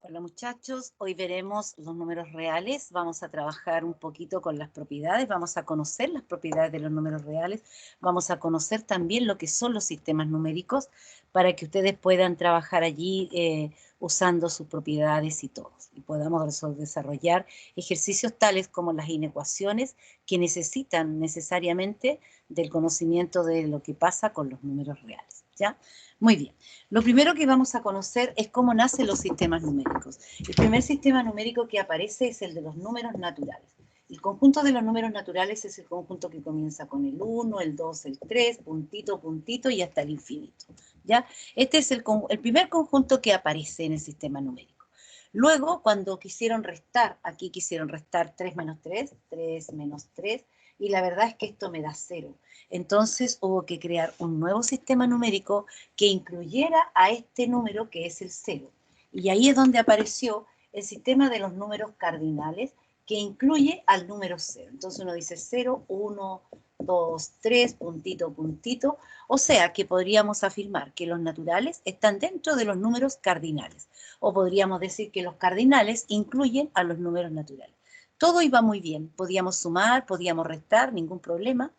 Hola muchachos, hoy veremos los números reales, vamos a trabajar un poquito con las propiedades, vamos a conocer las propiedades de los números reales, vamos a conocer también lo que son los sistemas numéricos para que ustedes puedan trabajar allí usando sus propiedades y todos, y podamos desarrollar ejercicios tales como las inecuaciones que necesitan necesariamente del conocimiento de lo que pasa con los números reales, ¿ya? Muy bien. Lo primero que vamos a conocer es cómo nacen los sistemas numéricos. El primer sistema numérico que aparece es el de los números naturales. El conjunto de los números naturales es el conjunto que comienza con el 1, el 2, el 3, puntito, puntito y hasta el infinito, ¿ya? Este es el primer conjunto que aparece en el sistema numérico. Luego, cuando quisieron restar, aquí quisieron restar 3 menos 3, 3 menos 3, y la verdad es que esto me da 0. Entonces hubo que crear un nuevo sistema numérico que incluyera a este número que es el 0. Y ahí es donde apareció el sistema de los números cardinales que incluye al número 0. Entonces uno dice 0, 1, 2, 3, puntito, puntito. O sea que podríamos afirmar que los naturales están dentro de los números cardinales. O podríamos decir que los cardinales incluyen a los números naturales. Todo iba muy bien. Podíamos sumar, podíamos restar, ningún problema,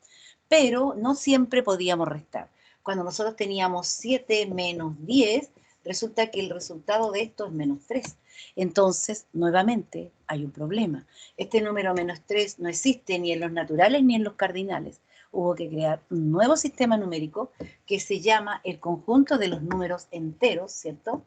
pero no siempre podíamos restar. Cuando nosotros teníamos 7 menos 10, resulta que el resultado de esto es menos 3. Entonces, nuevamente, hay un problema. Este número menos 3 no existe ni en los naturales ni en los cardinales. Hubo que crear un nuevo sistema numérico que se llama el conjunto de los números enteros, ¿cierto?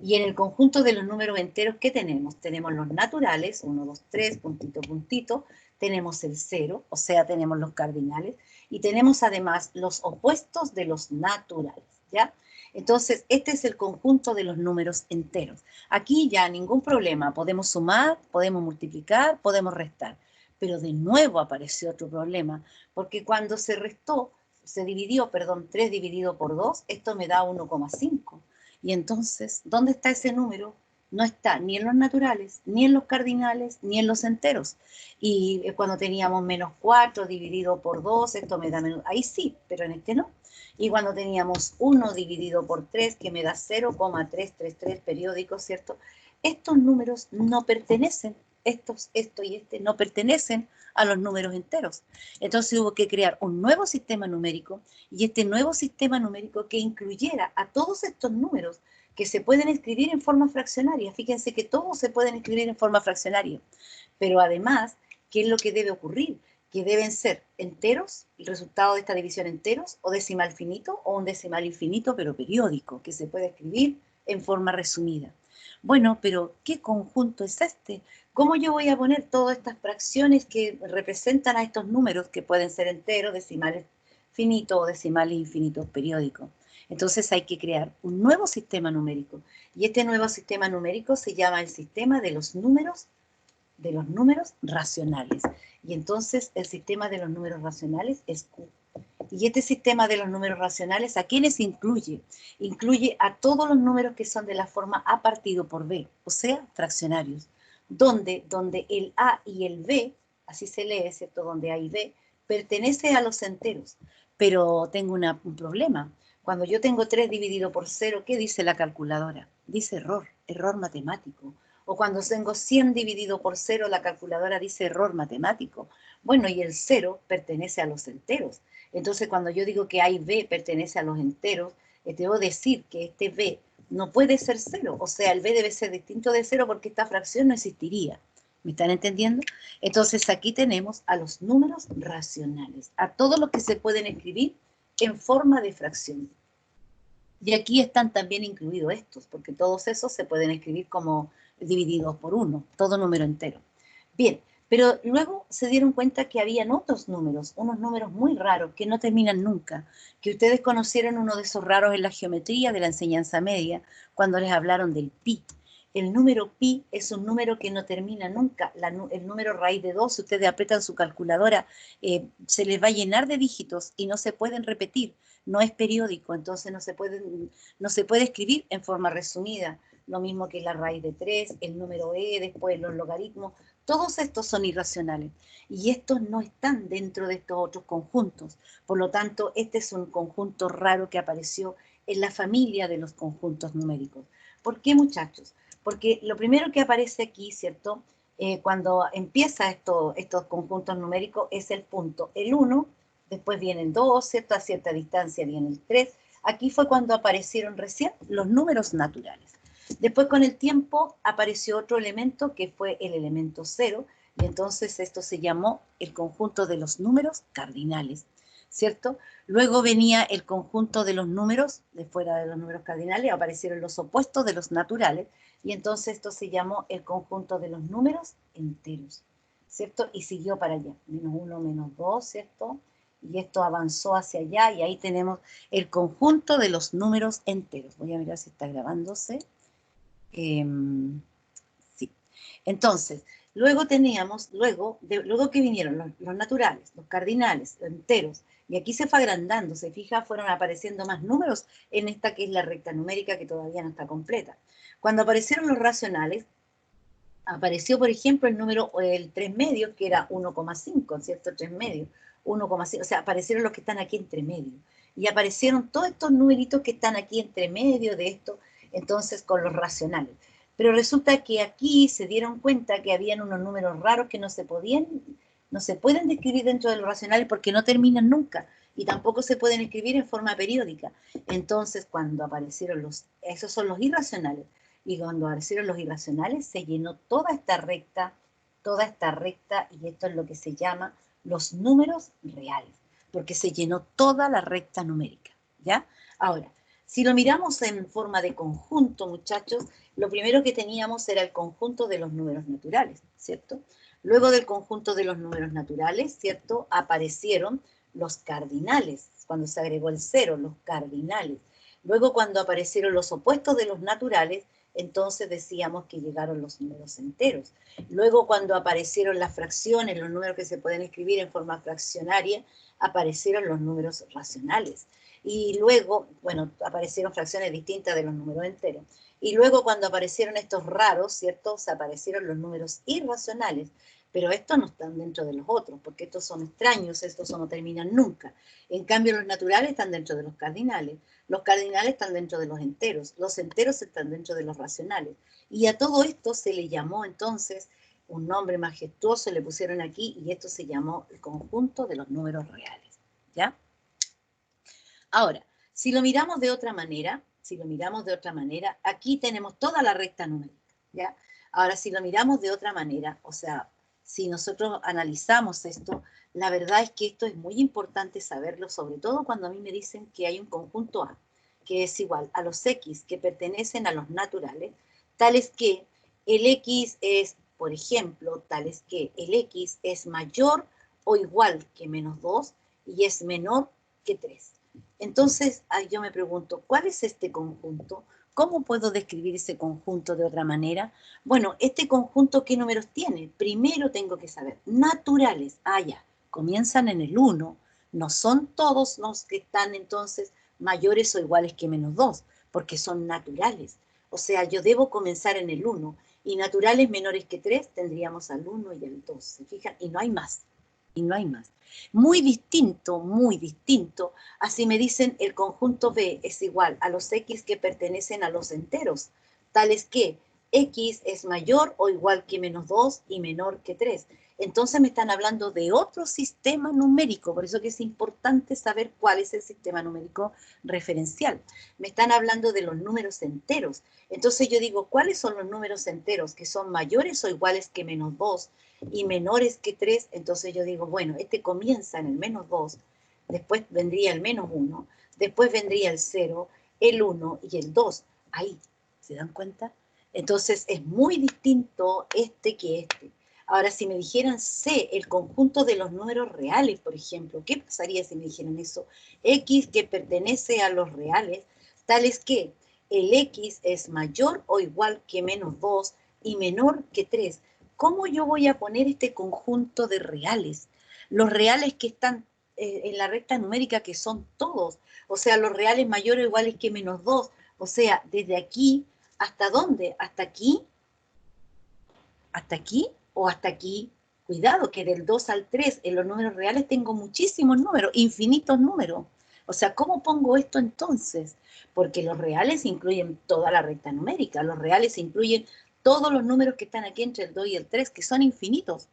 Y en el conjunto de los números enteros, ¿qué tenemos? Tenemos los naturales, 1, 2, 3, puntito, puntito. Tenemos el 0, o sea, tenemos los cardinales. Y tenemos además los opuestos de los naturales, ¿ya? Entonces, este es el conjunto de los números enteros. Aquí ya ningún problema. Podemos sumar, podemos multiplicar, podemos restar. Pero de nuevo apareció otro problema, porque cuando se restó, se dividió, perdón, 3 dividido por 2, esto me da 1,5. Y entonces, ¿dónde está ese número? No está ni en los naturales, ni en los cardinales, ni en los enteros. Y cuando teníamos menos 4 dividido por 2, esto me da menos, ahí sí, pero en este no. Y cuando teníamos 1 dividido por 3, que me da 0,333 periódicos, ¿cierto? Estos números no pertenecen, esto y este, no pertenecen a los números enteros. Entonces hubo que crear un nuevo sistema numérico y este nuevo sistema numérico que incluyera a todos estos números que se pueden escribir en forma fraccionaria. Fíjense que todos se pueden escribir en forma fraccionaria. Pero además, ¿qué es lo que debe ocurrir? Que deben ser enteros, el resultado de esta división enteros, o decimal finito, o un decimal infinito, pero periódico, que se puede escribir en forma resumida. Bueno, pero ¿qué conjunto es este? ¿Cómo yo voy a poner todas estas fracciones que representan a estos números que pueden ser enteros, decimales finitos o decimales infinitos periódicos? Entonces hay que crear un nuevo sistema numérico. Y este nuevo sistema numérico se llama el sistema de los números racionales. Y entonces el sistema de los números racionales es Q. Y este sistema de los números racionales, ¿a quiénes incluye? Incluye a todos los números que son de la forma A partido por B, o sea, fraccionarios, donde el A y el B, así se lee, ¿cierto? Donde A y B, pertenece a los enteros. Pero tengo un problema. Cuando yo tengo 3 dividido por 0, ¿qué dice la calculadora? Dice error, error matemático. O cuando tengo 100 dividido por 0, la calculadora dice error matemático. Bueno, y el 0 pertenece a los enteros. Entonces, cuando yo digo que A y B pertenece a los enteros, debo decir que este B no puede ser 0. O sea, el B debe ser distinto de 0 porque esta fracción no existiría. ¿Me están entendiendo? Entonces, aquí tenemos a los números racionales, a todos los que se pueden escribir en forma de fracción. Y aquí están también incluidos estos, porque todos esos se pueden escribir como divididos por 1, todo número entero. Bien, pero luego se dieron cuenta que habían otros números, unos números muy raros que no terminan nunca, que ustedes conocieron uno de esos raros en la geometría de la enseñanza media, cuando les hablaron del pi. El número pi es un número que no termina nunca. El número raíz de 2, si ustedes aprietan su calculadora, se les va a llenar de dígitos y no se pueden repetir. No es periódico, entonces no se puede escribir en forma resumida. Lo mismo que la raíz de 3, el número e, después los logaritmos. Todos estos son irracionales y estos no están dentro de estos otros conjuntos. Por lo tanto, este es un conjunto raro que apareció en la familia de los conjuntos numéricos. ¿Por qué, muchachos? Porque lo primero que aparece aquí, ¿cierto? Cuando empieza estos conjuntos numéricos es el punto, el 1, después viene el 2, ¿cierto? A cierta distancia viene el 3. Aquí fue cuando aparecieron recién los números naturales. Después con el tiempo apareció otro elemento que fue el elemento 0, y entonces esto se llamó el conjunto de los números cardinales, ¿cierto? Luego venía el conjunto de los números, de fuera de los números cardinales, aparecieron los opuestos de los naturales, y entonces esto se llamó el conjunto de los números enteros, ¿cierto? Y siguió para allá, menos 1, menos 2, ¿cierto? Y esto avanzó hacia allá, y ahí tenemos el conjunto de los números enteros. Voy a mirar si está grabándose. Sí. Entonces, luego teníamos, luego que vinieron los naturales, los cardinales, los enteros, y aquí se fue agrandando, se fija, fueron apareciendo más números en esta que es la recta numérica que todavía no está completa. Cuando aparecieron los racionales, apareció, por ejemplo, el número, el 3 medios, que era 1,5, ¿cierto? 3 medios, 1,5, o sea, aparecieron los que están aquí entre medio. Y aparecieron todos estos numeritos que están aquí entre medio de esto, entonces con los racionales. Pero resulta que aquí se dieron cuenta que habían unos números raros que no se pueden describir dentro de los racionales porque no terminan nunca y tampoco se pueden escribir en forma periódica. Entonces, cuando aparecieron esos son los irracionales, y cuando aparecieron los irracionales se llenó toda esta recta, y esto es lo que se llama los números reales, porque se llenó toda la recta numérica, ¿ya? Ahora, si lo miramos en forma de conjunto, muchachos, lo primero que teníamos era el conjunto de los números naturales, ¿cierto? Luego del conjunto de los números naturales, ¿cierto? Aparecieron los cardinales, cuando se agregó el 0, los cardinales. Luego, cuando aparecieron los opuestos de los naturales, entonces decíamos que llegaron los números enteros. Luego, cuando aparecieron las fracciones, los números que se pueden escribir en forma fraccionaria, aparecieron los números racionales. Y luego, bueno, aparecieron fracciones distintas de los números enteros. Y luego, cuando aparecieron estos raros, ¿cierto? Se aparecieron los números irracionales. Pero estos no están dentro de los otros, porque estos son extraños, estos no terminan nunca. En cambio, los naturales están dentro de los cardinales están dentro de los enteros están dentro de los racionales. Y a todo esto se le llamó entonces un nombre majestuoso, le pusieron aquí, y esto se llamó el conjunto de los números reales, ¿ya? Ahora, si lo miramos de otra manera, aquí tenemos toda la recta numérica, ¿ya? Ahora, si lo miramos de otra manera, o sea, si nosotros analizamos esto, la verdad es que esto es muy importante saberlo, sobre todo cuando a mí me dicen que hay un conjunto A, que es igual a los X que pertenecen a los naturales, tales que el X es, por ejemplo, tales que el X es mayor o igual que menos 2 y es menor que 3. Entonces, yo me pregunto, ¿cuál es este conjunto? ¿Cómo puedo describir ese conjunto de otra manera? Bueno, este conjunto, ¿qué números tiene? Primero tengo que saber, naturales, ya, comienzan en el 1, no son todos los que están entonces mayores o iguales que menos 2, porque son naturales. O sea, yo debo comenzar en el 1, y naturales menores que 3 tendríamos al 1 y al 2, ¿se fijan? Y no hay más. Muy distinto, así me dicen el conjunto B es igual a los X que pertenecen a los enteros, tales que X es mayor o igual que menos 2 y menor que 3. Entonces me están hablando de otro sistema numérico, por eso que es importante saber cuál es el sistema numérico referencial. Me están hablando de los números enteros. Entonces yo digo, ¿cuáles son los números enteros que son mayores o iguales que menos 2 y menores que 3? Entonces yo digo, bueno, este comienza en el menos 2, después vendría el menos 1, después vendría el 0, el 1 y el 2. Ahí, ¿se dan cuenta? Entonces es muy distinto este que este. Ahora, si me dijeran C, el conjunto de los números reales, por ejemplo, ¿qué pasaría si me dijeran eso? X que pertenece a los reales, tales que el X es mayor o igual que menos 2 y menor que 3. ¿Cómo yo voy a poner este conjunto de reales? Los reales que están en la recta numérica, que son todos, o sea, los reales mayores o iguales que menos 2, o sea, desde aquí, ¿hasta dónde? ¿Hasta aquí? ¿Hasta aquí o hasta aquí? Cuidado, que del 2 al 3 en los números reales tengo muchísimos números, infinitos números. O sea, ¿cómo pongo esto entonces? Porque los reales incluyen toda la recta numérica, los reales incluyen todos los números que están aquí entre el 2 y el 3, que son infinitos.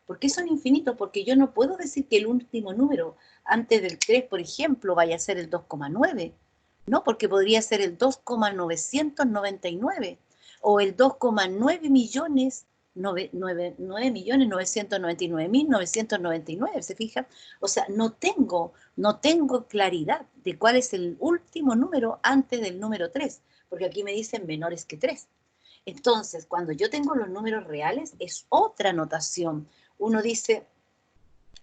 ¿Por qué son infinitos? Porque yo no puedo decir que el último número antes del 3, por ejemplo, vaya a ser el 2,9. No, porque podría ser el 2,999 o el 2,9 millones 9.999.999, ¿se fijan? O sea, no tengo claridad de cuál es el último número antes del número 3, porque aquí me dicen menores que 3. Entonces, cuando yo tengo los números reales, es otra notación. Uno dice,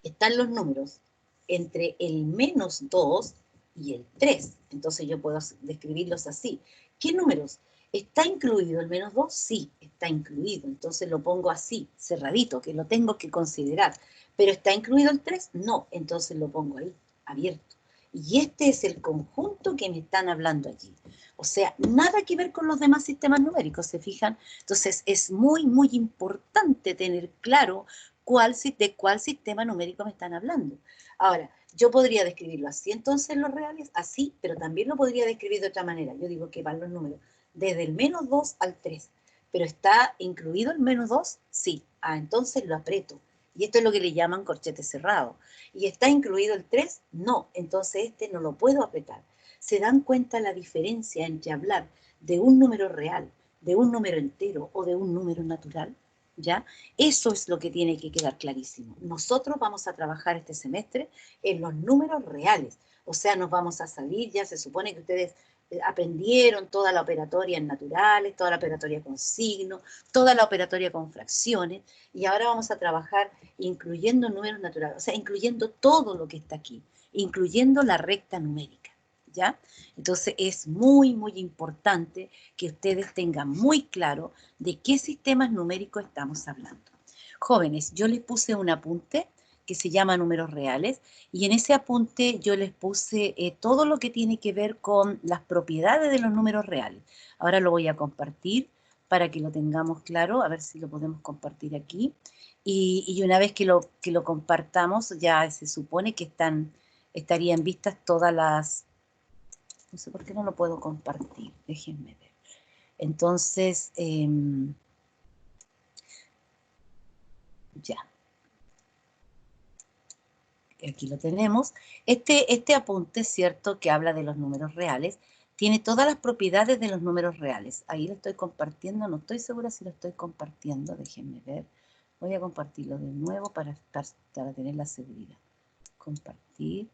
están los números entre el -2 y el 3. Entonces yo puedo describirlos así. ¿Qué números? ¿Está incluido el -2? Sí, está incluido. Entonces lo pongo así, cerradito, que lo tengo que considerar. ¿Pero está incluido el 3? No, entonces lo pongo ahí, abierto. Y este es el conjunto que me están hablando allí. O sea, nada que ver con los demás sistemas numéricos, ¿se fijan? Entonces es muy, muy importante tener claro de cuál sistema numérico me están hablando. Ahora, yo podría describirlo así, entonces los reales, así, pero también lo podría describir de otra manera. Yo digo que van los números desde el -2 al 3. ¿Pero está incluido el -2? Sí. Ah, entonces lo aprieto. Y esto es lo que le llaman corchete cerrado. ¿Y está incluido el 3? No. Entonces este no lo puedo apretar. ¿Se dan cuenta la diferencia entre hablar de un número real, de un número entero o de un número natural? ¿Ya? Eso es lo que tiene que quedar clarísimo. Nosotros vamos a trabajar este semestre en los números reales. O sea, nos vamos a salir, ya se supone que ustedes aprendieron toda la operatoria en naturales, toda la operatoria con signos, toda la operatoria con fracciones, y ahora vamos a trabajar incluyendo números naturales, o sea, incluyendo todo lo que está aquí, incluyendo la recta numérica, ¿ya? Entonces es muy, muy importante que ustedes tengan muy claro de qué sistemas numéricos estamos hablando. Jóvenes, yo les puse un apunte que se llama números reales, y en ese apunte yo les puse todo lo que tiene que ver con las propiedades de los números reales. Ahora lo voy a compartir para que lo tengamos claro, a ver si lo podemos compartir aquí. Y una vez que lo compartamos, ya se supone que estarían vistas todas las... No sé por qué no lo puedo compartir, déjenme ver. Entonces, ya. Aquí lo tenemos. Este apunte, ¿cierto?, que habla de los números reales, tiene todas las propiedades de los números reales. Ahí lo estoy compartiendo, no estoy segura si lo estoy compartiendo, déjenme ver. Voy a compartirlo de nuevo para tener la seguridad. Compartir.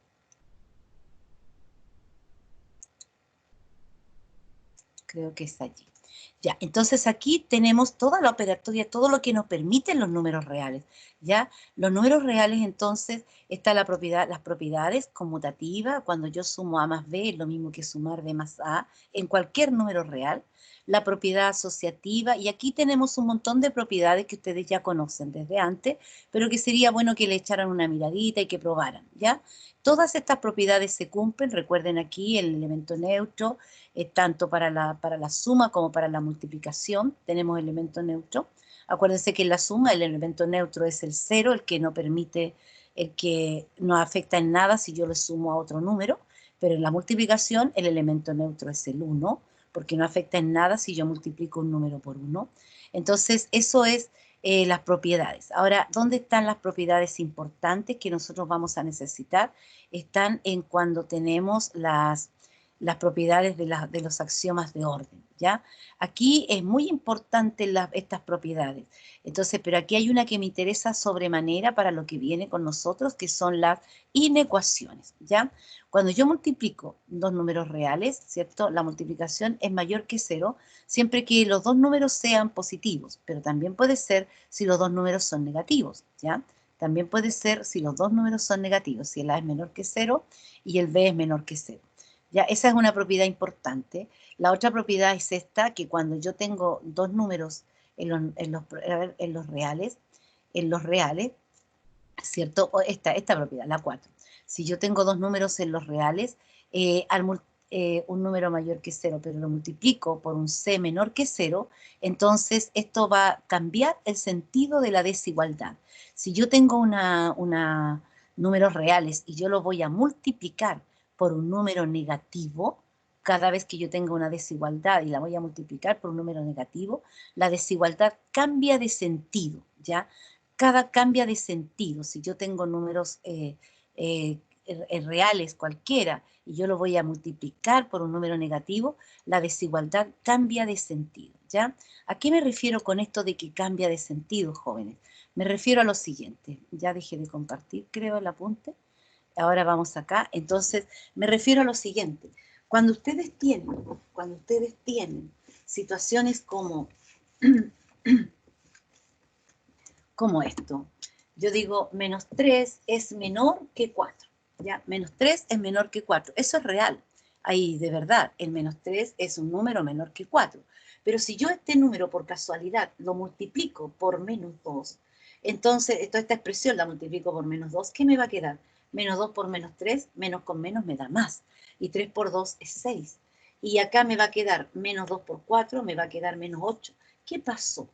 Creo que es allí. Ya, entonces aquí tenemos toda la operatoria, todo lo que nos permiten los números reales, ¿ya? Los números reales, entonces, está las propiedades conmutativas, cuando yo sumo A más B, es lo mismo que sumar B más A, en cualquier número real. La propiedad asociativa, y aquí tenemos un montón de propiedades que ustedes ya conocen desde antes, pero que sería bueno que le echaran una miradita y que probaran, ¿ya? Todas estas propiedades se cumplen, recuerden aquí el elemento neutro, tanto para la suma como para la multiplicación, tenemos elemento neutro. Acuérdense que en la suma el elemento neutro es el 0, el que no permite, el que no afecta en nada si yo le sumo a otro número, pero en la multiplicación el elemento neutro es el 1, porque no afecta en nada si yo multiplico un número por 1. Entonces, eso es las propiedades. Ahora, ¿dónde están las propiedades importantes que nosotros vamos a necesitar? Están en cuando tenemos las propiedades de los axiomas de orden, ¿ya? Aquí es muy importante estas propiedades. Entonces, pero aquí hay una que me interesa sobremanera para lo que viene con nosotros, que son las inecuaciones, ¿ya? Cuando yo multiplico dos números reales, ¿cierto? La multiplicación es mayor que 0, siempre que los dos números sean positivos, pero también puede ser si los dos números son negativos, ¿ya? También puede ser si los dos números son negativos, si el A es menor que 0 y el B es menor que 0. Ya, esa es una propiedad importante. La otra propiedad es esta, que cuando yo tengo dos números en los reales, ¿cierto? O esta propiedad, la 4. Si yo tengo dos números en los reales, un número mayor que 0, pero lo multiplico por un C menor que 0, entonces esto va a cambiar el sentido de la desigualdad. Si yo tengo números reales y yo lo voy a multiplicar por un número negativo, cada vez que yo tenga una desigualdad y la voy a multiplicar por un número negativo, la desigualdad cambia de sentido, ¿ya? Cambia de sentido. Si yo tengo números reales cualquiera y yo lo voy a multiplicar por un número negativo, la desigualdad cambia de sentido, ¿ya? ¿A qué me refiero con esto de que cambia de sentido, jóvenes? Me refiero a lo siguiente. Ya dejé de compartir, creo, el apunte. Ahora vamos acá. Entonces, me refiero a lo siguiente. Cuando ustedes tienen situaciones como esto, yo digo menos 3 es menor que 4, ¿ya? Menos 3 es menor que 4, eso es real. Ahí, de verdad, el menos 3 es un número menor que 4. Pero si yo este número por casualidad lo multiplico por menos 2, entonces toda esta expresión la multiplico por menos 2, ¿qué me va a quedar? Menos 2 por menos 3, menos con menos me da más. Y 3 por 2 es 6. Y acá me va a quedar menos 2 por 4, me va a quedar menos 8. ¿Qué pasó?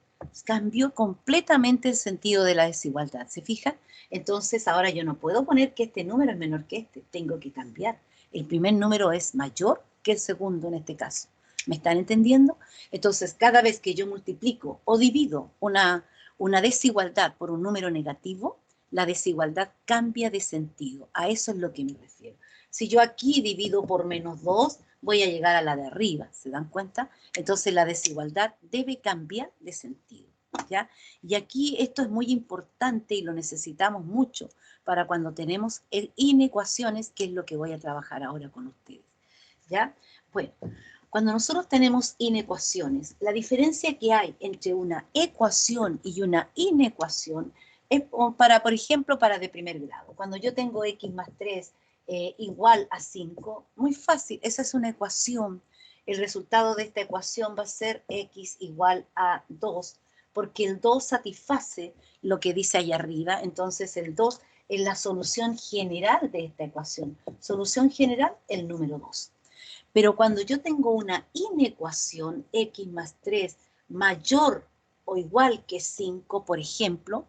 Cambió completamente el sentido de la desigualdad, ¿se fijan? Entonces ahora yo no puedo poner que este número es menor que este, tengo que cambiar. El primer número es mayor que el segundo en este caso. ¿Me están entendiendo? Entonces cada vez que yo multiplico o divido una desigualdad por un número negativo, la desigualdad cambia de sentido. A eso es lo que me refiero. Si yo aquí divido por menos 2, voy a llegar a la de arriba, ¿se dan cuenta? Entonces la desigualdad debe cambiar de sentido, ¿ya? Y aquí esto es muy importante y lo necesitamos mucho para cuando tenemos inecuaciones, que es lo que voy a trabajar ahora con ustedes, ¿ya? Bueno, cuando nosotros tenemos inecuaciones, la diferencia que hay entre una ecuación y una inecuación es por ejemplo, para de primer grado. Cuando yo tengo x más 3 igual a 5, muy fácil, esa es una ecuación. El resultado de esta ecuación va a ser x igual a 2, porque el 2 satisface lo que dice ahí arriba, entonces el 2 es la solución general de esta ecuación. Solución general, el número 2. Pero cuando yo tengo una inecuación, x más 3 mayor o igual que 5, por ejemplo,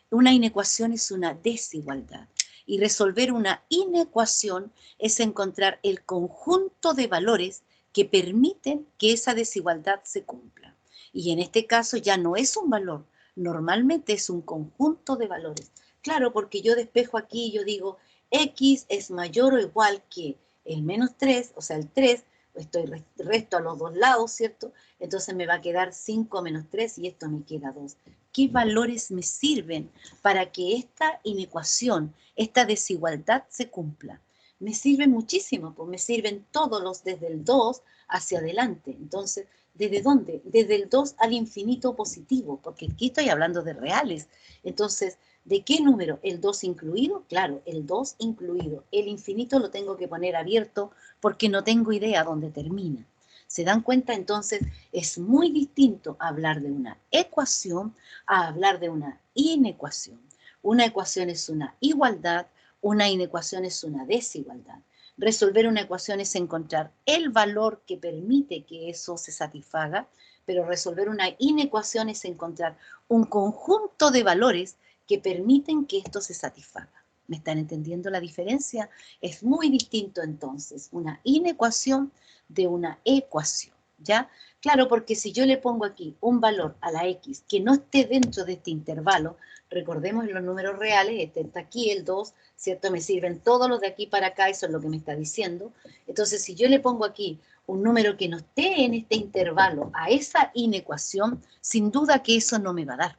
una inecuación es una desigualdad. Y resolver una inecuación es encontrar el conjunto de valores que permiten que esa desigualdad se cumpla. Y en este caso ya no es un valor, normalmente es un conjunto de valores. Claro, porque yo despejo aquí y yo digo, x es mayor o igual que el menos 3, o sea, el 3, resto a los dos lados, ¿cierto? Entonces me va a quedar 5 menos 3 y esto me queda 2. ¿Qué valores me sirven para que esta inecuación, esta desigualdad se cumpla? Me sirven muchísimo, pues me sirven todos los desde el 2 hacia adelante. Entonces, ¿desde dónde? Desde el 2 al infinito positivo, porque aquí estoy hablando de reales. Entonces, ¿de qué número? ¿El 2 incluido? Claro, el 2 incluido. El infinito lo tengo que poner abierto porque no tengo idea dónde termina. ¿Se dan cuenta? Entonces, es muy distinto hablar de una ecuación a hablar de una inecuación. Una ecuación es una igualdad, una inecuación es una desigualdad. Resolver una ecuación es encontrar el valor que permite que eso se satisfaga, pero resolver una inecuación es encontrar un conjunto de valores que permiten que esto se satisfaga. ¿Me están entendiendo la diferencia? Es muy distinto entonces una inecuación de una ecuación, ¿ya? Claro, porque si yo le pongo aquí un valor a la x que no esté dentro de este intervalo, recordemos los números reales, este está aquí, el 2, ¿cierto? Me sirven todos los de aquí para acá, eso es lo que me está diciendo. Entonces, si yo le pongo aquí un número que no esté en este intervalo a esa inecuación, sin duda que eso no me va a dar.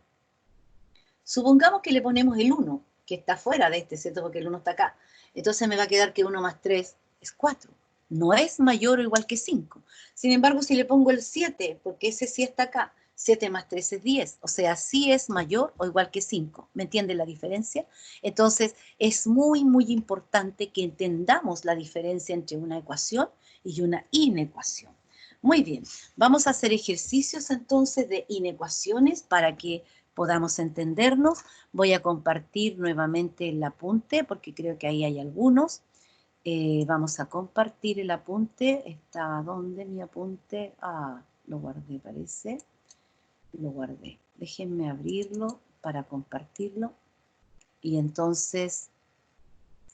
Supongamos que le ponemos el 1, que está fuera de este, ¿cierto? Porque el 1 está acá. Entonces me va a quedar que 1 más 3 es 4. No es mayor o igual que 5. Sin embargo, si le pongo el 7, porque ese sí está acá, 7 más 3 es 10. O sea, sí es mayor o igual que 5. ¿Me entienden la diferencia? Entonces, es muy, muy importante que entendamos la diferencia entre una ecuación y una inecuación. Muy bien, vamos a hacer ejercicios entonces de inecuaciones para que podamos entendernos. Voy a compartir nuevamente el apunte porque creo que ahí hay algunos. Vamos a compartir el apunte. ¿Está dónde mi apunte? Ah, lo guardé, parece. Lo guardé. Déjenme abrirlo para compartirlo. Y entonces,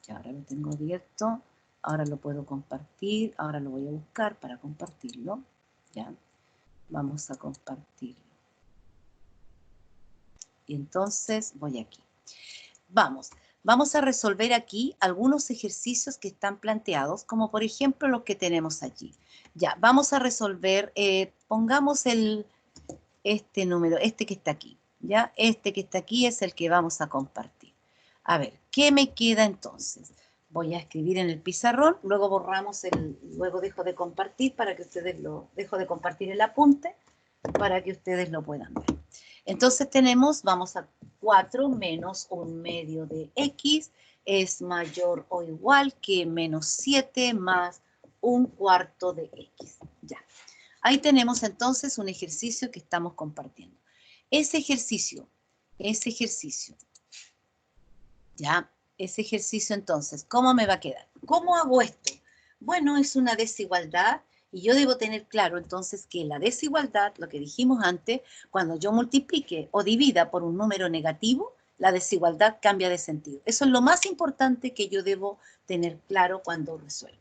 ya ahora lo tengo abierto. ahora lo puedo compartir, ahora lo voy a buscar para compartirlo, ¿ya? Vamos a compartirlo. Y entonces voy aquí. Vamos a resolver aquí algunos ejercicios que están planteados, como por ejemplo los que tenemos allí. Ya, vamos a resolver, pongamos este número, este que está aquí, ¿ya? Este que está aquí es el que vamos a compartir. A ver, ¿qué me queda entonces? Voy a escribir en el pizarrón, luego borramos luego dejo de compartir para que ustedes dejo de compartir el apunte para que ustedes lo puedan ver. Entonces tenemos, vamos a 4 menos 1/2 de x es mayor o igual que menos 7 más 1/4 de x. Ya. Ahí tenemos entonces un ejercicio que estamos compartiendo. Ese ejercicio, ya, ese ejercicio entonces, ¿cómo me va a quedar? ¿Cómo hago esto? Bueno, es una desigualdad y yo debo tener claro entonces que la desigualdad, lo que dijimos antes, cuando yo multiplique o divida por un número negativo, la desigualdad cambia de sentido. Eso es lo más importante que yo debo tener claro cuando resuelvo.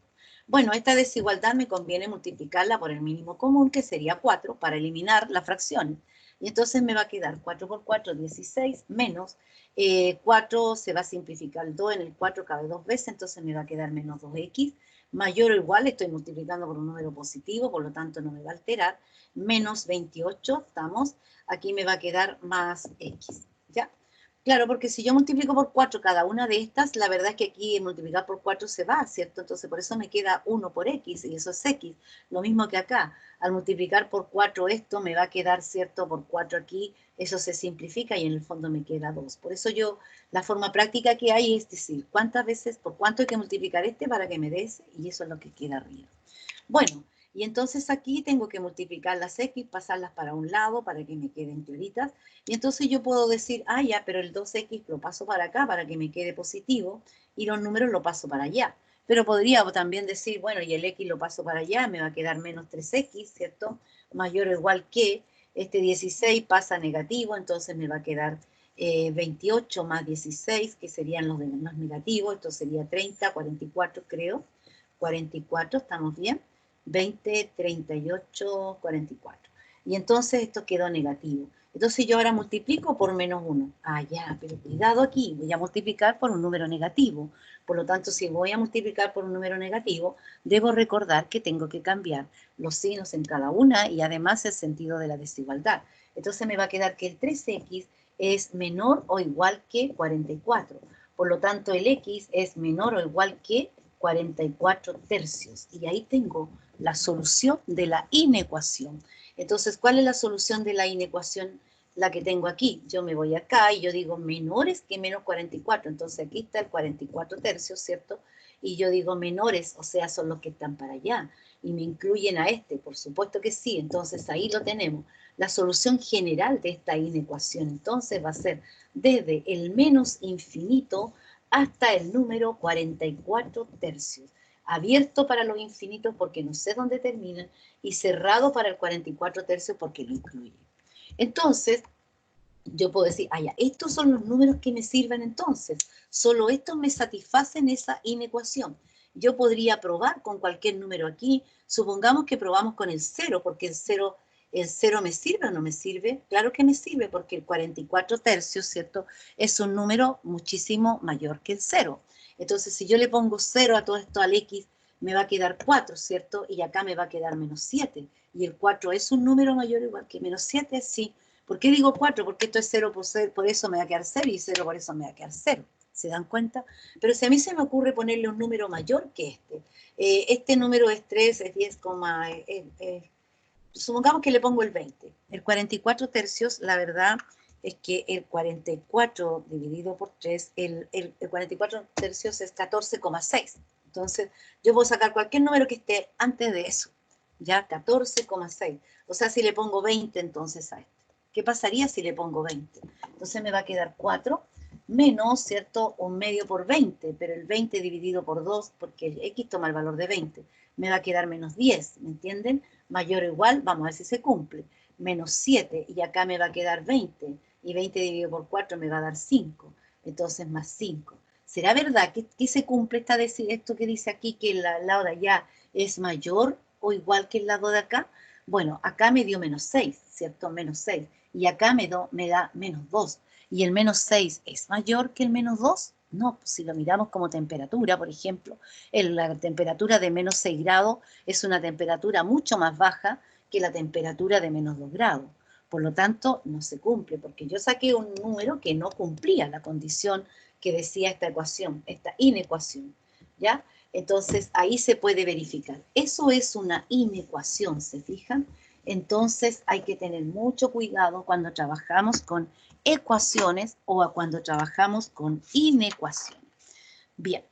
Bueno, esta desigualdad me conviene multiplicarla por el mínimo común, que sería 4, para eliminar las fracciones. Y entonces me va a quedar 4 por 4, 16, menos 4 se va a simplificar el 2, en el 4 cabe 2 veces, entonces me va a quedar menos 2x, mayor o igual, estoy multiplicando por un número positivo, por lo tanto no me va a alterar, menos 28, estamos, aquí me va a quedar más x, ¿ya? Claro, porque si yo multiplico por 4 cada una de estas, la verdad es que aquí multiplicar por 4 se va, ¿cierto? Entonces por eso me queda 1 por x, y eso es x. Lo mismo que acá, al multiplicar por 4 esto me va a quedar, ¿cierto? Por 4 aquí, eso se simplifica y en el fondo me queda 2. Por eso yo, la forma práctica que hay es decir, ¿cuántas veces, por cuánto hay que multiplicar este para que me dé ese? Y eso es lo que queda arriba. Bueno, y entonces aquí tengo que multiplicar las x, pasarlas para un lado para que me queden claritas. Y entonces yo puedo decir, ah, ya, pero el 2x lo paso para acá para que me quede positivo y los números lo paso para allá. Pero podría también decir, bueno, y el x lo paso para allá, me va a quedar menos 3x, ¿cierto? Mayor o igual que, este 16 pasa a negativo, entonces me va a quedar 28 más 16, que serían los negativos, esto sería 30, 44 creo, 44, ¿estamos bien? 20, 38, 44. Y entonces esto quedó negativo. Entonces yo ahora multiplico por menos 1. Ah, ya, pero cuidado aquí, voy a multiplicar por un número negativo. Por lo tanto, si voy a multiplicar por un número negativo, debo recordar que tengo que cambiar los signos en cada una y además el sentido de la desigualdad. Entonces me va a quedar que el 3x es menor o igual que 44. Por lo tanto, el x es menor o igual que 44 tercios. Y ahí tengo la solución de la inecuación. Entonces, ¿cuál es la solución de la inecuación? La que tengo aquí. Yo me voy acá y yo digo menores que menos 44. Entonces, aquí está el 44 tercios, ¿cierto? Y yo digo menores, o sea, son los que están para allá. Y me incluyen a este, por supuesto que sí. Entonces, ahí lo tenemos. La solución general de esta inecuación, entonces, va a ser desde el menos infinito hasta el número 44 tercios. Abierto para los infinitos porque no sé dónde terminan y cerrado para el 44 tercios porque lo incluye. Entonces, yo puedo decir, ah, ya, estos son los números que me sirven entonces. Solo estos me satisfacen esa inecuación. Yo podría probar con cualquier número aquí. Supongamos que probamos con el 0, porque el 0 me sirve o no me sirve. Claro que me sirve, porque el 44 tercios, ¿cierto? Es un número muchísimo mayor que el 0. Entonces, si yo le pongo 0 a todo esto al x, me va a quedar 4, ¿cierto? Y acá me va a quedar menos 7. Y el 4 es un número mayor o igual que menos 7, sí. ¿Por qué digo 4? Porque esto es 0 por eso me va a quedar 0 y 0 por eso me va a quedar 0. ¿Se dan cuenta? Pero si a mí se me ocurre ponerle un número mayor que este número es 3, es 10, supongamos que le pongo el 20. El 44 tercios, la verdad es que el 44 dividido por 3, el 44 tercios es 14,6. Entonces, yo puedo sacar cualquier número que esté antes de eso. Ya, 14,6. O sea, si le pongo 20 entonces a esto. ¿Qué pasaría si le pongo 20? Entonces me va a quedar 4 menos, ¿cierto? Un medio por 20, pero el 20 dividido por 2, porque el x toma el valor de 20, me va a quedar menos 10, ¿me entienden? Mayor o igual, vamos a ver si se cumple, menos 7, y acá me va a quedar 20, y 20 dividido por 4 me va a dar 5, entonces más 5. ¿Será verdad que se cumple esto que dice aquí, que el lado de allá es mayor o igual que el lado de acá? Bueno, acá me dio menos 6, ¿cierto? Menos 6. Y acá me da menos 2. ¿Y el menos 6 es mayor que el menos 2? No, pues si lo miramos como temperatura, por ejemplo, la temperatura de menos 6 grados es una temperatura mucho más baja que la temperatura de menos 2 grados. Por lo tanto, no se cumple, porque yo saqué un número que no cumplía la condición que decía esta ecuación, esta inecuación, ¿ya? Entonces, ahí se puede verificar. Eso es una inecuación, ¿se fijan? Entonces, hay que tener mucho cuidado cuando trabajamos con ecuaciones o cuando trabajamos con inecuaciones. Bien,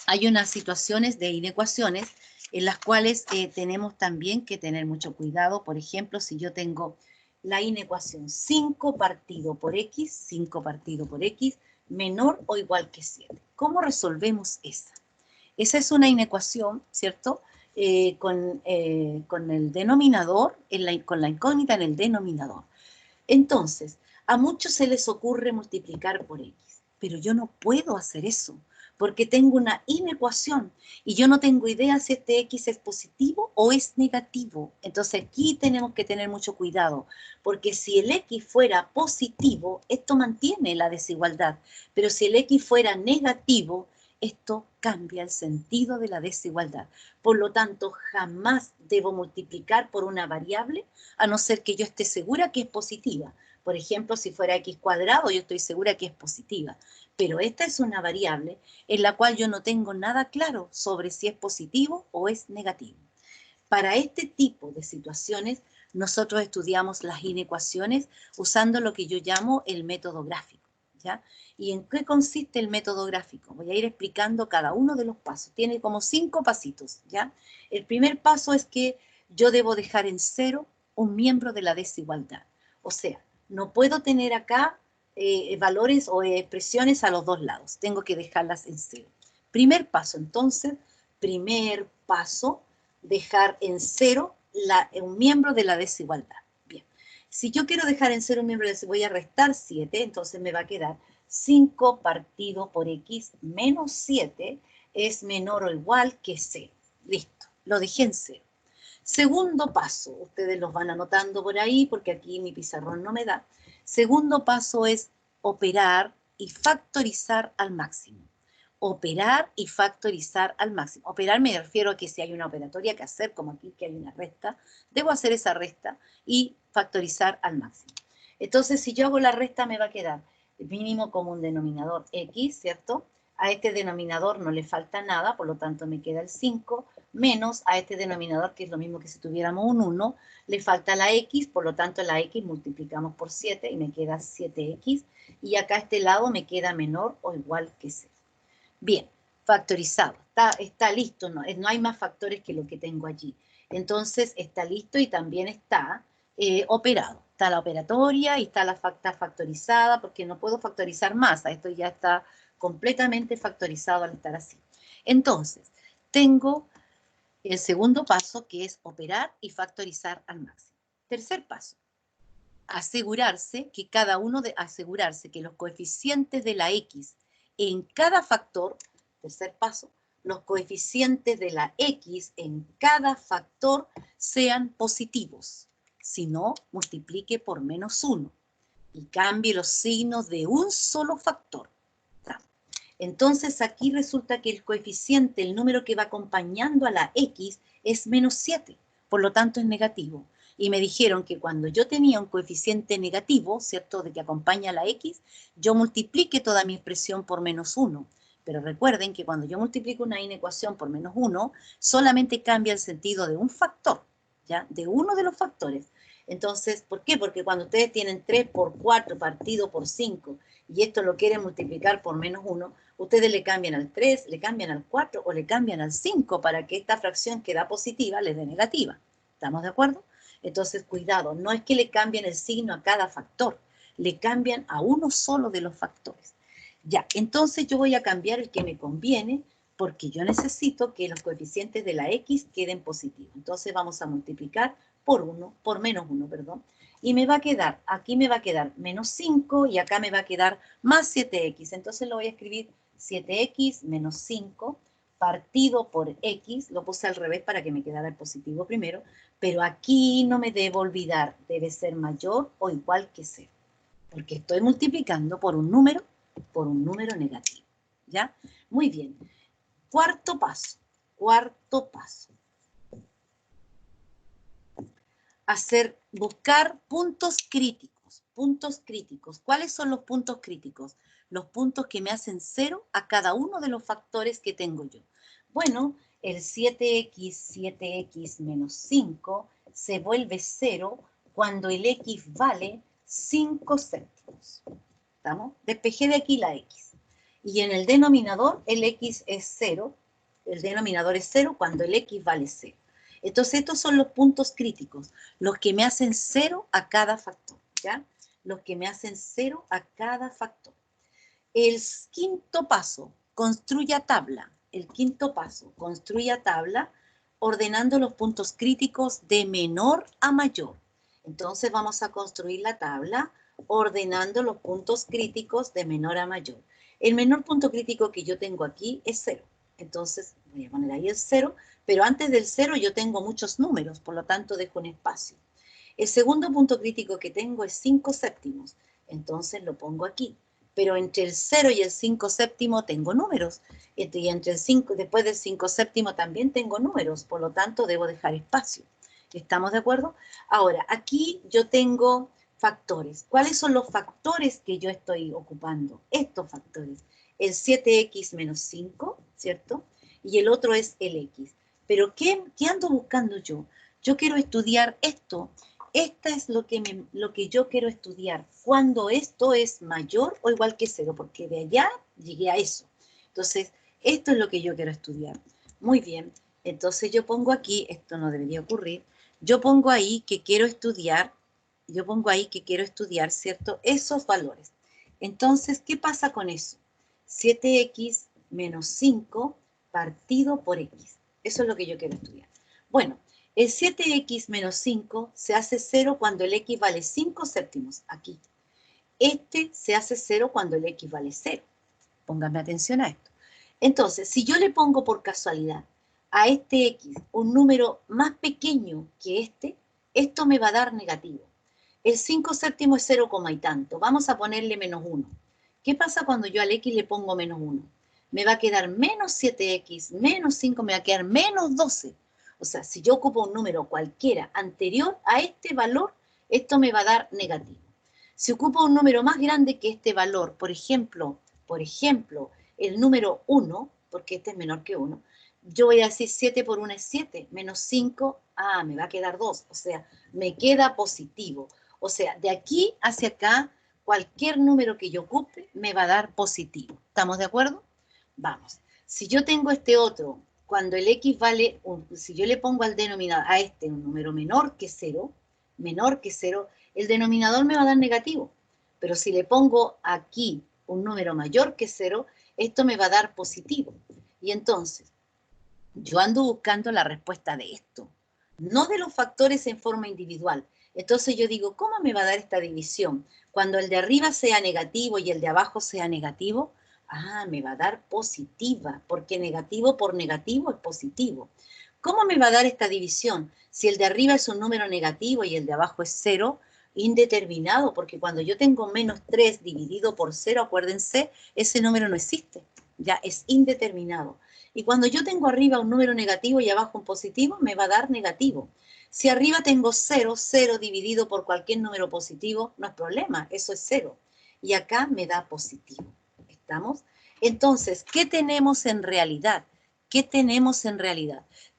hay unas situaciones de inecuaciones en las cuales tenemos también que tener mucho cuidado. Por ejemplo, si yo tengo la inecuación 5 partido por x, 5 partido por x, menor o igual que 7. ¿Cómo resolvemos esa? Esa es una inecuación, ¿cierto? Con el denominador, con la incógnita en el denominador. Entonces, a muchos se les ocurre multiplicar por x, pero yo no puedo hacer eso, porque tengo una inecuación y yo no tengo idea si este x es positivo o es negativo. Entonces aquí tenemos que tener mucho cuidado, porque si el x fuera positivo, esto mantiene la desigualdad, pero si el x fuera negativo, esto cambia el sentido de la desigualdad. Por lo tanto, jamás debo multiplicar por una variable, a no ser que yo esté segura que es positiva. Por ejemplo, si fuera x cuadrado, yo estoy segura que es positiva. Pero esta es una variable en la cual yo no tengo nada claro sobre si es positivo o es negativo. Para este tipo de situaciones, nosotros estudiamos las inecuaciones usando lo que yo llamo el método gráfico, ¿ya? ¿Y en qué consiste el método gráfico? Voy a ir explicando cada uno de los pasos. Tiene como 5 pasitos, ¿ya? El primer paso es que yo debo dejar en cero un miembro de la desigualdad. O sea, no puedo tener acá valores o expresiones a los dos lados. Tengo que dejarlas en cero. Primer paso, entonces, primer paso, dejar en cero un miembro de la desigualdad. Bien, si yo quiero dejar en cero un miembro de la desigualdad, voy a restar 7, entonces me va a quedar 5 partido por x menos 7 es menor o igual que 0. Listo, lo dejé en 0. Segundo paso, ustedes los van anotando por ahí porque aquí mi pizarrón no me da. Segundo paso es operar y factorizar al máximo. Operar y factorizar al máximo. Operar me refiero a que si hay una operatoria que hacer, como aquí que hay una resta, debo hacer esa resta y factorizar al máximo. Entonces, si yo hago la resta, me va a quedar el mínimo común denominador x, ¿cierto? A este denominador no le falta nada, por lo tanto me queda el 5, menos a este denominador, que es lo mismo que si tuviéramos un 1, le falta la x, por lo tanto la x multiplicamos por 7 y me queda 7x, y acá a este lado me queda menor o igual que 0. Bien, factorizado, está listo, no hay más factores que lo que tengo allí. Entonces está listo y también está operado. Está la operatoria y está la factorizada, porque no puedo factorizar más, esto ya está completamente factorizado al estar así. Entonces, tengo el segundo paso, que es operar y factorizar al máximo. Tercer paso, asegurarse que los coeficientes de la x en cada factor, tercer paso, los coeficientes de la x en cada factor sean positivos. Si no, multiplique por menos 1 y cambie los signos de un solo factor. Entonces aquí resulta que el coeficiente, el número que va acompañando a la x, es menos 7, por lo tanto es negativo. Y me dijeron que cuando yo tenía un coeficiente negativo, ¿cierto?, de que acompaña a la x, yo multiplique toda mi expresión por menos 1. Pero recuerden que cuando yo multiplico una inecuación por menos 1, solamente cambia el sentido de un factor, ¿ya?, de uno de los factores. Entonces, ¿por qué? Porque cuando ustedes tienen 3 por 4 partido por 5 y esto lo quieren multiplicar por menos 1, ustedes le cambian al 3, le cambian al 4 o le cambian al 5 para que esta fracción que da positiva les dé negativa. ¿Estamos de acuerdo? Entonces, cuidado, no es que le cambien el signo a cada factor, le cambian a uno solo de los factores. Ya, entonces yo voy a cambiar el que me conviene porque yo necesito que los coeficientes de la x queden positivos. Entonces vamos a multiplicar por menos 1, perdón. Y me va a quedar, aquí me va a quedar menos 5 y acá me va a quedar más 7x. Entonces lo voy a escribir 7x menos 5 partido por x, lo puse al revés para que me quedara el positivo primero, pero aquí no me debo olvidar, debe ser mayor o igual que 0, porque estoy multiplicando por un número negativo, ¿ya? Muy bien. Cuarto paso. Buscar puntos críticos. ¿Cuáles son los puntos críticos? Los puntos que me hacen 0 a cada uno de los factores que tengo yo. Bueno, el 7x menos 5 se vuelve 0 cuando el x vale 5 séptimos. ¿Estamos? Despejé de aquí la x. Y en el denominador el x es 0. El denominador es 0 cuando el x vale 0. Entonces, estos son los puntos críticos, los que me hacen 0 a cada factor, ¿ya? Los que me hacen 0 a cada factor. El quinto paso, construya tabla. El quinto paso, construya tabla ordenando los puntos críticos de menor a mayor. Entonces, vamos a construir la tabla ordenando los puntos críticos de menor a mayor. El menor punto crítico que yo tengo aquí es 0. Entonces, voy a poner ahí el 0, pero antes del 0 yo tengo muchos números, por lo tanto dejo un espacio. El segundo punto crítico que tengo es 5 séptimos, entonces lo pongo aquí. Pero entre el 0 y el 5 séptimo tengo números, y entre el 5, después del 5 séptimo también tengo números, por lo tanto debo dejar espacio. ¿Estamos de acuerdo? Ahora, aquí yo tengo factores. ¿Cuáles son los factores que yo estoy ocupando? Estos factores. El 7x menos 5, ¿cierto? Y el otro es el x. Pero ¿qué ando buscando yo? Yo quiero estudiar esto. Esta es lo que yo quiero estudiar. Cuando esto es mayor o igual que 0, porque de allá llegué a eso. Entonces, esto es lo que yo quiero estudiar. Muy bien. Entonces yo pongo aquí, esto no debería ocurrir, yo pongo ahí que quiero estudiar, ¿cierto? Esos valores. Entonces, ¿qué pasa con eso? 7x menos 5 partido por x. Eso es lo que yo quiero estudiar. Bueno, el 7x menos 5 se hace 0 cuando el x vale 5 séptimos, aquí. Este se hace 0 cuando el x vale 0. Pónganme atención a esto. Entonces, si yo le pongo por casualidad a este x un número más pequeño que este, esto me va a dar negativo. El 5 séptimo es 0, y tanto. Vamos a ponerle menos 1. ¿Qué pasa cuando yo al x le pongo menos 1? Me va a quedar menos 7x, menos 5, me va a quedar menos 12. O sea, si yo ocupo un número cualquiera anterior a este valor, esto me va a dar negativo. Si ocupo un número más grande que este valor, por ejemplo, el número 1, porque este es menor que 1, yo voy a decir 7 por 1 es 7, menos 5, me va a quedar 2, o sea, me queda positivo. O sea, de aquí hacia acá, cualquier número que yo ocupe me va a dar positivo. ¿Estamos de acuerdo? Vamos. Si yo tengo este otro, cuando el x vale, si yo le pongo al denominador, a este un número menor que 0, el denominador me va a dar negativo. Pero si le pongo aquí un número mayor que 0, esto me va a dar positivo. Y entonces, yo ando buscando la respuesta de esto, no de los factores en forma individual. Entonces yo digo, ¿cómo me va a dar esta división? Cuando el de arriba sea negativo y el de abajo sea negativo, me va a dar positiva, porque negativo por negativo es positivo. ¿Cómo me va a dar esta división? Si el de arriba es un número negativo y el de abajo es 0, indeterminado, porque cuando yo tengo menos 3 dividido por 0, acuérdense, ese número no existe, ya es indeterminado. Y cuando yo tengo arriba un número negativo y abajo un positivo, me va a dar negativo. Si arriba tengo 0, 0 dividido por cualquier número positivo, no es problema, eso es 0. Y acá me da positivo. ¿Estamos? Entonces, ¿qué tenemos en realidad?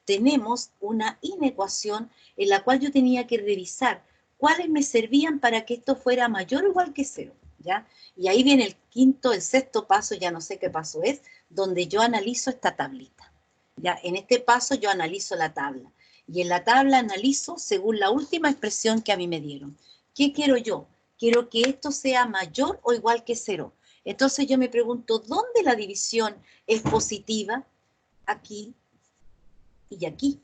Tenemos una inecuación en la cual yo tenía que revisar cuáles me servían para que esto fuera mayor o igual que 0, ¿ya? Y ahí viene el sexto paso, ya no sé qué paso es, donde yo analizo esta tablita. ¿Ya? En este paso yo analizo la tabla. Y en la tabla analizo según la última expresión que a mí me dieron. ¿Qué quiero yo? Quiero que esto sea mayor o igual que 0. Entonces yo me pregunto, ¿dónde la división es positiva? Aquí y aquí.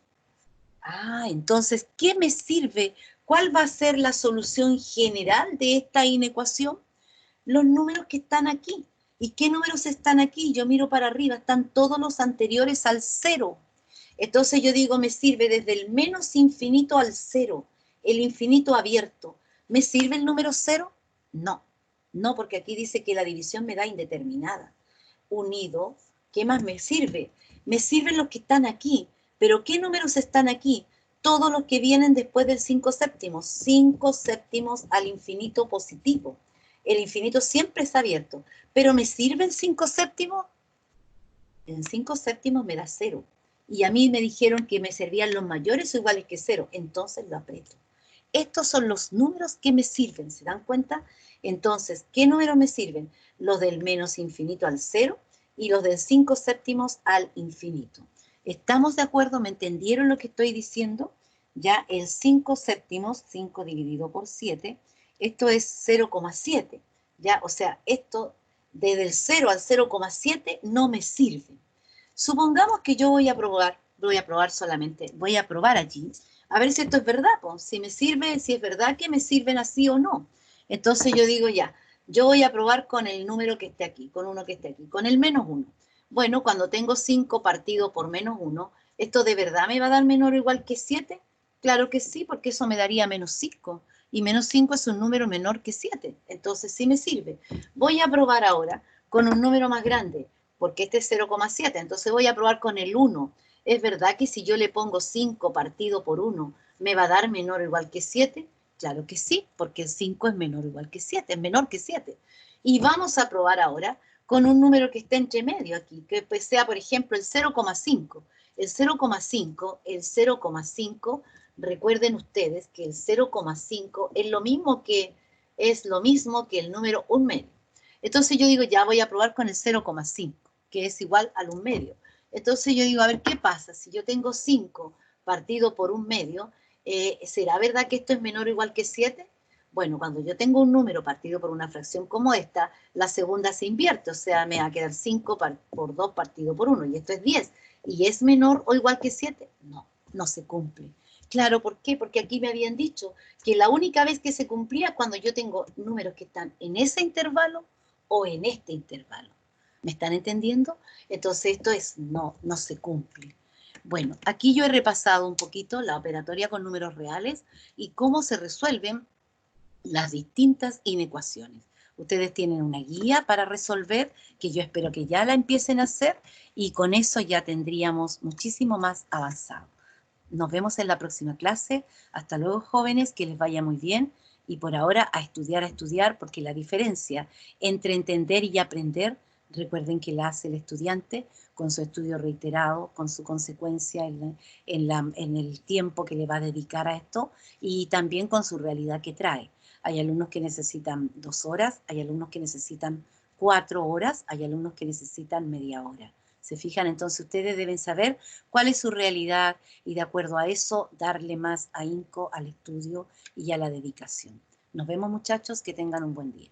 Entonces, ¿qué me sirve? ¿Cuál va a ser la solución general de esta inecuación? Los números que están aquí. ¿Y qué números están aquí? Yo miro para arriba, están todos los anteriores al 0. Entonces yo digo, me sirve desde el menos infinito al 0, el infinito abierto. ¿Me sirve el número 0? No, no, porque aquí dice que la división me da indeterminada. Unido, ¿qué más me sirve? Me sirven los que están aquí, pero ¿qué números están aquí? Todos los que vienen después del 5 séptimos, 5 séptimos al infinito positivo. El infinito siempre está abierto, pero ¿me sirve el 5 séptimos? En 5 séptimos me da 0. Y a mí me dijeron que me servían los mayores o iguales que 0, entonces lo aprieto. Estos son los números que me sirven, ¿se dan cuenta? Entonces, ¿qué números me sirven? Los del menos infinito al 0 y los del 5 séptimos al infinito. ¿Estamos de acuerdo? ¿Me entendieron lo que estoy diciendo? Ya el 5 séptimos, 5 dividido por 7, esto es 0,7. Ya, o sea, esto desde el 0 al 0,7 no me sirve. Supongamos que yo voy a probar solamente, voy a probar allí, a ver si esto es verdad, pues, si me sirve, si es verdad que me sirven así o no. Entonces yo digo ya, yo voy a probar con el número que esté aquí, con uno que esté aquí, con el menos 1. Bueno, cuando tengo 5 partido por menos 1, ¿esto de verdad me va a dar menor o igual que 7? Claro que sí, porque eso me daría menos 5. Y menos 5 es un número menor que 7. Entonces sí me sirve. Voy a probar ahora con un número más grande, porque este es 0,7. Entonces voy a probar con el 1. ¿Es verdad que si yo le pongo 5 partido por 1, me va a dar menor o igual que 7? Claro que sí, porque el 5 es menor o igual que 7, es menor que 7. Y vamos a probar ahora con un número que esté entre medio aquí, que sea, por ejemplo, el 0,5. El 0,5, el 0,5, recuerden ustedes que el 0,5 es lo mismo que el número 1 medio. Entonces yo digo, ya voy a probar con el 0,5, que es igual al 1 medio. Entonces yo digo, a ver, ¿qué pasa? Si yo tengo 5 partido por 1 medio, ¿será verdad que esto es menor o igual que 7? Bueno, cuando yo tengo un número partido por una fracción como esta, la segunda se invierte, o sea, me va a quedar 5 por 2 partido por 1, y esto es 10. ¿Y es menor o igual que 7? No, no se cumple. Claro, ¿por qué? Porque aquí me habían dicho que la única vez que se cumplía es cuando yo tengo números que están en ese intervalo o en este intervalo. ¿Me están entendiendo? Entonces esto es, no se cumple. Bueno, aquí yo he repasado un poquito la operatoria con números reales y cómo se resuelven las distintas inecuaciones. Ustedes tienen una guía para resolver, que yo espero que ya la empiecen a hacer, y con eso ya tendríamos muchísimo más avanzado. Nos vemos en la próxima clase. Hasta luego, jóvenes, que les vaya muy bien. Y por ahora a estudiar, porque la diferencia entre entender y aprender, recuerden que la hace el estudiante con su estudio reiterado, con su consecuencia en el tiempo que le va a dedicar a esto y también con su realidad que trae. Hay alumnos que necesitan 2 horas, hay alumnos que necesitan 4 horas, hay alumnos que necesitan media hora. ¿Se fijan? Entonces ustedes deben saber cuál es su realidad y de acuerdo a eso darle más ahínco al estudio y a la dedicación. Nos vemos, muchachos, que tengan un buen día.